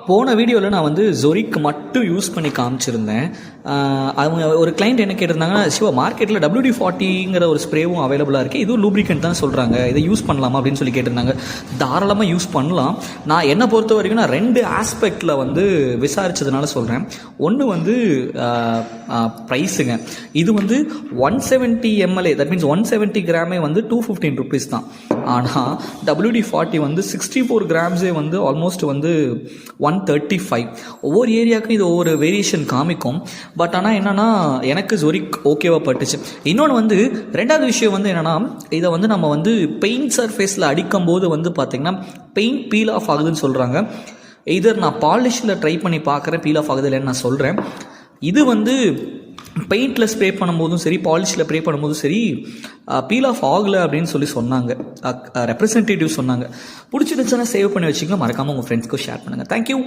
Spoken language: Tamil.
போன வீடியோவில் நான் வந்து ஜொரிக் மட்டும் யூஸ் பண்ணி காமிச்சிருந்தேன். அவங்க ஒரு கிளைண்ட் என்ன கேட்டிருந்தாங்கன்னா, சிவா மார்க்கெட்டில் WD-40ங்கிற ஒரு ஸ்ப்ரேவும் அவைலபிளாக இருக்குது, இதுவும் லூப்ரிகன்ட் தான் சொல்கிறாங்க, இதை யூஸ் பண்ணலாமா அப்படின்னு சொல்லி கேட்டிருந்தாங்க. தாராளமாக யூஸ் பண்ணலாம். நான் என்னை பொறுத்த வரைக்கும் நான் 2 ஆஸ்பெக்டில் வந்து விசாரித்ததுனால சொல்கிறேன். ஒன்று வந்து ப்ரைஸுங்க. இது வந்து 170 ml, தட் மீன்ஸ் 170 கிராமே வந்து 215 rupees தான். ஆனால் WD-40 வந்து 64 கிராம்ஸே வந்து ஆல்மோஸ்ட் வந்து 135. ஒவ்வொரு ஏரியாவுக்கும் இது ஒவ்வொரு வேரியேஷன் காமிக்கும். பட் ஆனால் என்னென்னா எனக்கு ஜொரிக் ஓகேவா பட்டுச்சு. இன்னொன்று வந்து 2வது விஷயம் வந்து என்னென்னா, இதை வந்து நம்ம வந்து பெயிண்ட் சர்ஃபேஸில் அடிக்கும் போது வந்து பார்த்திங்கன்னா பெயிண்ட் பீல் ஆஃப் ஆகுதுன்னு சொல்கிறாங்க. இதர் நான் பாலிஷில் ட்ரை பண்ணி பார்க்குறேன், பீல் ஆஃப் ஆகுது இல்லைன்னு நான் சொல்கிறேன். இது வந்து பெயிண்டில் ஸ்ப்ரே பண்ணும்போதும் சரி, பாலிஷில் ஸ்ப்ரே பண்ணும்போதும் சரி பீல் ஆஃப் ஆகலை அப்படின்னு சொல்லி சொன்னாங்க, ரெப்ரசன்டேட்டிவ் சொன்னாங்க. பிடிச்சிருந்துச்சுன்னா சேவ் பண்ணி வச்சுக்கோங்க. மறக்காமல் உங்கள் ஃப்ரெண்ட்ஸ்க்கும் ஷேர் பண்ணுங்கள். தேங்க்யூ.